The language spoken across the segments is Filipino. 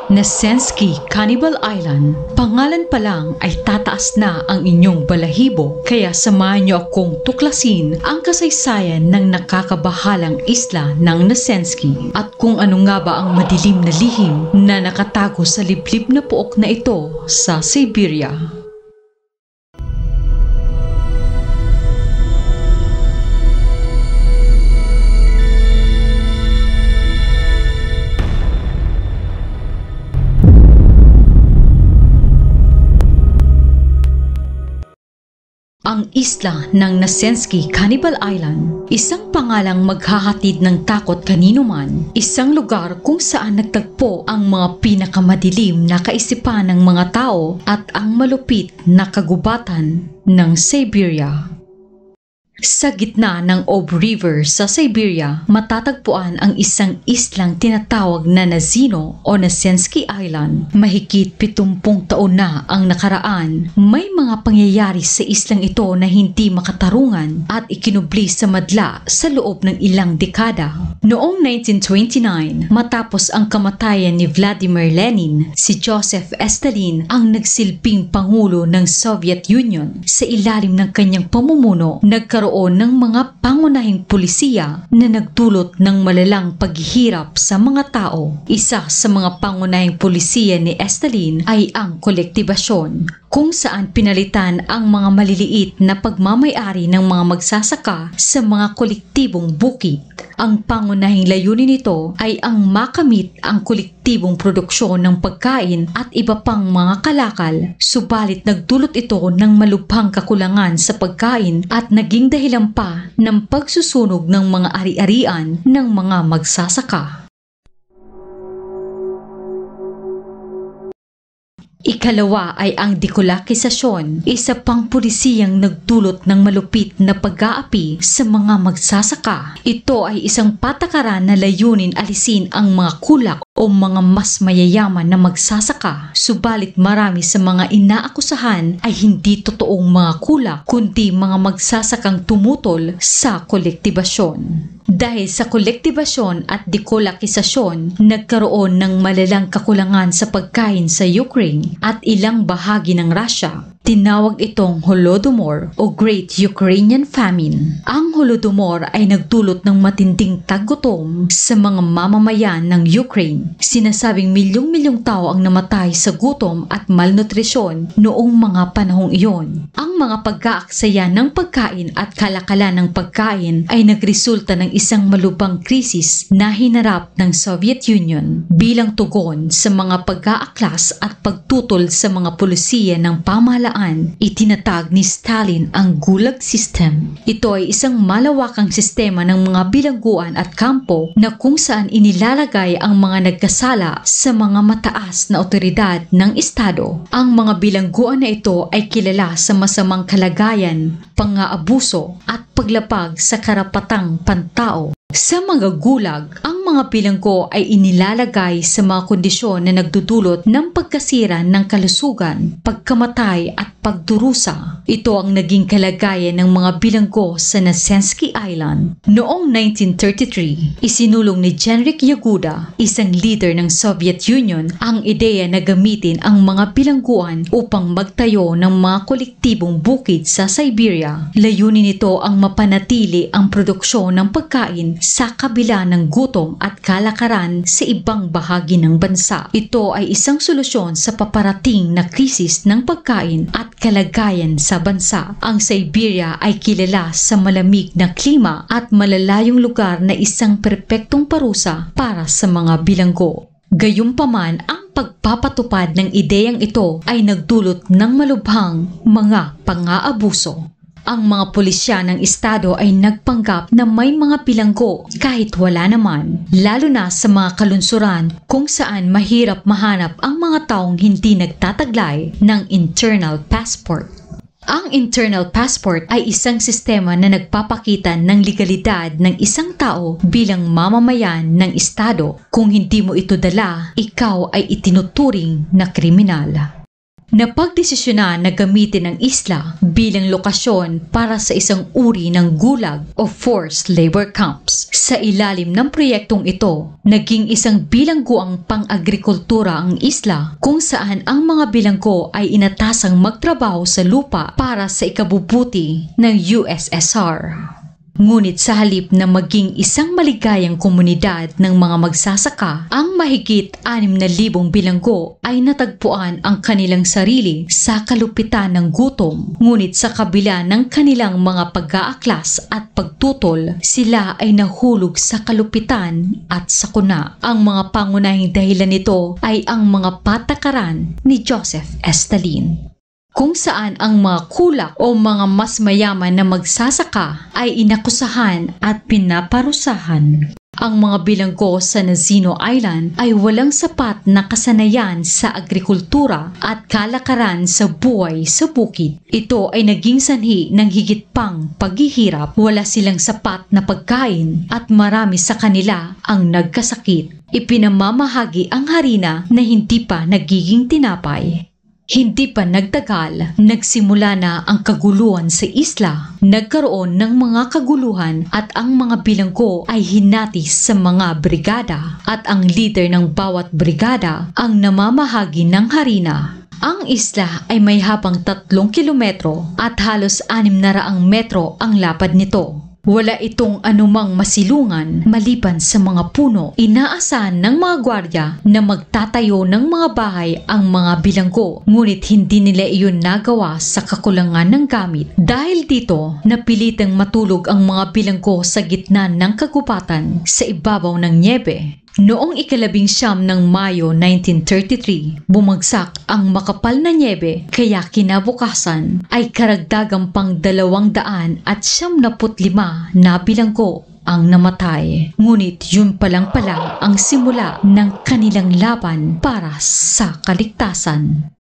Nesensky Cannibal Island, pangalan pa lang ay tataas na ang inyong balahibo, kaya samahan niyo akong tuklasin ang kasaysayan ng nakakabahalang isla ng Nesensky at kung ano nga ba ang madilim na lihim na nakatago sa liblib na puok na ito sa Siberia. Ang isla ng Nesensky Cannibal Island, isang pangalang maghahatid ng takot kanino man, isang lugar kung saan nagtagpo ang mga pinakamadilim na kaisipan ng mga tao at ang malupit na kagubatan ng Siberia. Sa gitna ng Ob River sa Siberia, matatagpuan ang isang islang tinatawag na Nazino o Nesensky Island. Mahigit 70 taon na ang nakaraan, may mga pangyayari sa islang ito na hindi makatarungan at ikinubli sa madla sa loob ng ilang dekada. Noong 1929, matapos ang kamatayan ni Vladimir Lenin, si Joseph Stalin ang nagsilbing pangulo ng Soviet Union. Sa ilalim ng kanyang pamumuno, nagkaroon ng mga pangunahing pulisiya na nagdulot ng malalang paghihirap sa mga tao. Isa sa mga pangunahing pulisiya ni Stalin ay ang kolektibasyon, kung saan pinalitan ang mga maliliit na pagmamay-ari ng mga magsasaka sa mga kolektibong bukid. Ang pangunahing layunin nito ay ang makamit ang kolektibong produksyon ng pagkain at iba pang mga kalakal, subalit nagdulot ito ng malubhang kakulangan sa pagkain at naging dahilan pa ng pagsusunog ng mga ari-arian ng mga magsasaka. Ikalawa ay ang dekolakisasyon, isa pang pulisiyang nagdulot ng malupit na pag-aapi sa mga magsasaka. Ito ay isang patakaran na layunin alisin ang mga kulak o mga mas mayayaman na magsasaka. Subalit marami sa mga inaakusahan ay hindi totoong mga kulak, kundi mga magsasakang tumutol sa kolektibasyon. Dahil sa kolektibasyon at dekolakisasyon, nagkaroon ng malalang kakulangan sa pagkain sa Ukraine at ilang bahagi ng Russia. Tinawag itong Holodomor o Great Ukrainian Famine. Ang Holodomor ay nagdulot ng matinding taggutom sa mga mamamayan ng Ukraine. Sinasabing milyong-milyong tao ang namatay sa gutom at malnutrisyon noong mga panahong iyon. Ang mga pag-aaksaya ng pagkain at kalakalan ng pagkain ay nagresulta ng isang malubhang krisis na hinarap ng Soviet Union bilang tugon sa mga pag-aaklas at pagtutol sa mga pulisiya ng pamahalaan. Itinatag ni Stalin ang Gulag System. Ito ay isang malawakang sistema ng mga bilangguan at kampo na kung saan inilalagay ang mga nagkasala sa mga mataas na otoridad ng Estado. Ang mga bilangguan na ito ay kilala sa masamang kalagayan, pang-aabuso at paglapag sa karapatang pantao. Sa mga gulag, ang mga bilanggo ay inilalagay sa mga kondisyon na nagdudulot ng pagkasira ng kalusugan, pagkamatay at pagdurusa. Ito ang naging kalagayan ng mga bilanggo sa Nesensky Island. Noong 1933, isinulong ni Genrikh Yaguda, isang leader ng Soviet Union, ang ideya na gamitin ang mga bilangguan upang magtayo ng mga kolektibong bukid sa Siberia. Layunin nito ang mapanatili ang produksyon ng pagkain sa kabila ng gutom at kalakaran sa ibang bahagi ng bansa. Ito ay isang solusyon sa paparating na krisis ng pagkain at kalagayan sa bansa. Ang Siberia ay kilala sa malamig na klima at malalayong lugar na isang perpektong parusa para sa mga bilanggo. Gayunpaman, ang pagpapatupad ng ideyang ito ay nagdulot ng malubhang mga pang-aabuso. Ang mga pulisya ng estado ay nagpanggap na may mga bilanggo kahit wala naman, lalo na sa mga kalunsuran kung saan mahirap mahanap ang mga taong hindi nagtataglay ng internal passport. Ang internal passport ay isang sistema na nagpapakita ng legalidad ng isang tao bilang mamamayan ng estado. Kung hindi mo ito dala, ikaw ay itinuturing na kriminal. Napagdesisyonan na gamitin ang isla bilang lokasyon para sa isang uri ng gulag o forced labor camps. Sa ilalim ng proyektong ito, naging isang bilangguang pang-agrikultura ang isla kung saan ang mga bilanggo ay inatasang magtrabaho sa lupa para sa ikabubuti ng USSR. Ngunit sa halip na maging isang maligayang komunidad ng mga magsasaka, ang mahigit 6,000 bilanggo ay natagpuan ang kanilang sarili sa kalupitan ng gutom. Ngunit sa kabila ng kanilang mga pag-aaklas at pagtutol, sila ay nahulog sa kalupitan at sakuna. Ang mga pangunahing dahilan nito ay ang mga patakaran ni Joseph Stalin, kung saan ang mga kulak o mga mas mayaman na magsasaka ay inakusahan at pinaparusahan. Ang mga bilanggo sa Nazino Island ay walang sapat na kasanayan sa agrikultura at kalakaran sa buhay sa bukid. Ito ay naging sanhi ng higit pang paghihirap. Wala silang sapat na pagkain at marami sa kanila ang nagkasakit. Ipinamamahagi ang harina na hindi pa nagiging tinapay. Hindi pa nagtagal, nagsimula na ang kaguluhan sa isla. Nagkaroon ng mga kaguluhan at ang mga bilanggo ay hinati sa mga brigada at ang leader ng bawat brigada ang namamahagi ng harina. Ang isla ay may habang 3 kilometro at halos 600 metro ang lapad nito. Wala itong anumang masilungan maliban sa mga puno. Inaasahan ng mga gwardiya na magtatayo ng mga bahay ang mga bilanggo, ngunit hindi nila iyon nagawa sa kakulangan ng gamit. Dahil dito, napilitang matulog ang mga bilanggo sa gitna ng kagubatan sa ibabaw ng niebe. Noong 19 ng Mayo 1933, bumagsak ang makapal na niebe kaya kinabukasan ay karagdagang pang 275 na bilanggo ang namatay. Ngunit yun pa lang pala ang simula ng kanilang laban para sa kaligtasan.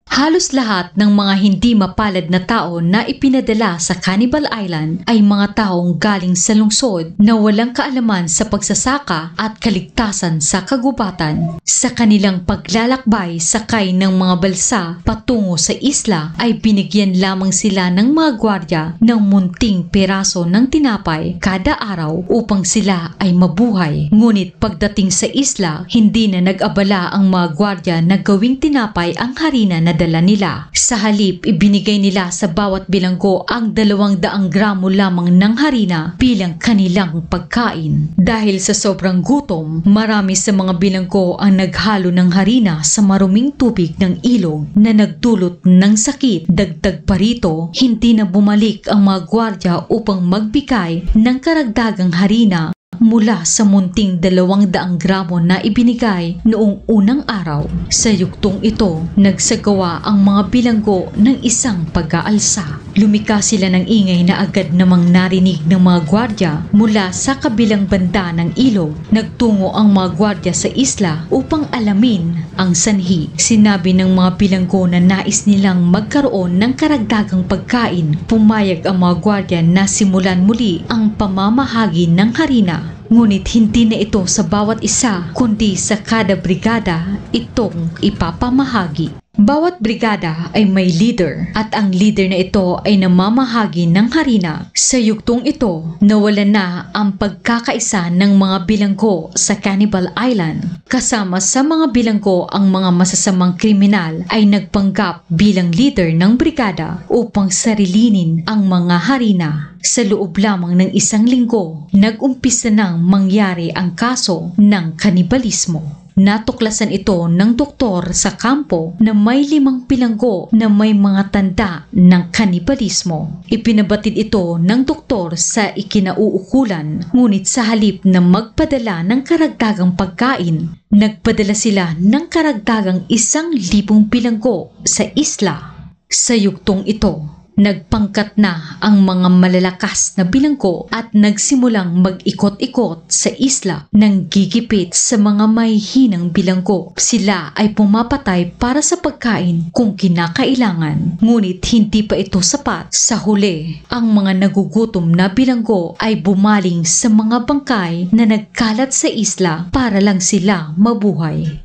Halos lahat ng mga hindi mapalad na tao na ipinadala sa Cannibal Island ay mga taong galing sa lungsod na walang kaalaman sa pagsasaka at kaligtasan sa kagubatan. Sa kanilang paglalakbay sakay ng mga balsa patungo sa isla ay binigyan lamang sila ng mga gwardiya ng munting peraso ng tinapay kada araw upang sila ay mabuhay. Ngunit pagdating sa isla, hindi na nag-abala ang mga gwardiya na gawing tinapay ang harina na dala nila. Sa halip, ibinigay nila sa bawat bilanggo ang 200 gramo lamang ng harina bilang kanilang pagkain. Dahil sa sobrang gutom, marami sa mga bilanggo ang naghalo ng harina sa maruming tubig ng ilog na nagdulot ng sakit. Dagdag pa rito, hindi na bumalik ang mga gwardiya upang magbigay ng karagdagang harina mula sa munting 200 gramo na ibinigay noong unang araw. Sa yuktong ito, nagsagawa ang mga bilanggo ng isang pag-aalsa. Lumika sila ng ingay na agad namang narinig ng mga gwardiya mula sa kabilang banda ng ilog. Nagtungo ang mga gwardiya sa isla upang alamin ang sanhi. Sinabi ng mga bilanggo na nais nilang magkaroon ng karagdagang pagkain. Pumayag ang mga gwardiya na simulan muli ang pamamahagi ng harina. Ngunit hindi na ito sa bawat isa, kundi sa kada brigada itong ipapamahagi. Bawat brigada ay may leader at ang leader na ito ay namamahagi ng harina. Sa yuktong ito, nawala na ang pagkakaisa ng mga bilanggo sa Cannibal Island. Kasama sa mga bilanggo ang mga masasamang kriminal ay nagpanggap bilang leader ng brigada upang sarilinin ang mga harina. Sa loob lamang ng 1 linggo, nag-umpisa nang mangyari ang kaso ng kanibalismo. Natuklasan ito ng doktor sa kampo na may 5 bilanggo na may mga tanda ng kanibalismo. Ipinabatid ito ng doktor sa ikinauukulan, ngunit sa halip na magpadala ng karagdagang pagkain, nagpadala sila ng karagdagang 1,000 bilanggo sa isla. Sa yuktong ito, nagpangkat na ang mga malalakas na bilanggo at nagsimulang mag-ikot-ikot sa isla nang gigipit sa mga mahihinang bilanggo. Sila ay pumapatay para sa pagkain kung kinakailangan, ngunit hindi pa ito sapat. Sa huli, ang mga nagugutom na bilanggo ay bumaling sa mga bangkay na nagkalat sa isla para lang sila mabuhay.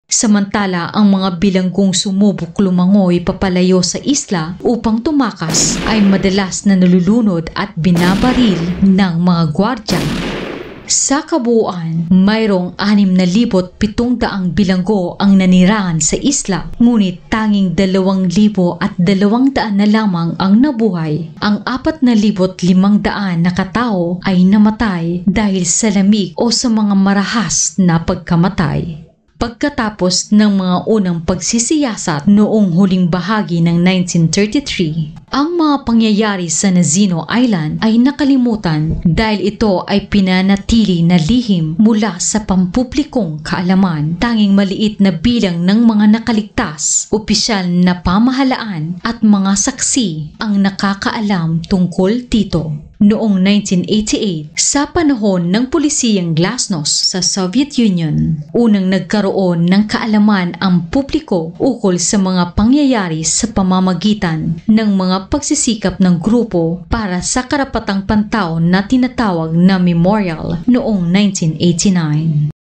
Samantala, ang mga bilanggong sumubok lumangoy papalayo sa isla upang tumakas ay madalas na nalulunod at binabaril ng mga gwardya. Sa kabuuan, mayroong 6,700 bilanggo ang nanirahan sa isla, ngunit tanging 2,200 na lamang ang nabuhay. Ang 4,500 na katao ay namatay dahil sa lamig o sa mga marahas na pagkamatay. Pagkatapos ng mga unang pagsisiyasat noong huling bahagi ng 1933, ang mga pangyayari sa Nazino Island ay nakalimutan dahil ito ay pinanatili na lihim mula sa pampublikong kaalaman. Tanging maliit na bilang ng mga nakaligtas, opisyal na pamahalaan at mga saksi ang nakakaalam tungkol dito. Noong 1988, sa panahon ng pulisiyang Glasnost sa Soviet Union, unang nagkaroon ng kaalaman ang publiko ukol sa mga pangyayari sa pamamagitan ng mga pagsisikap ng grupo para sa karapatang pantao na tinatawag na Memorial noong 1989.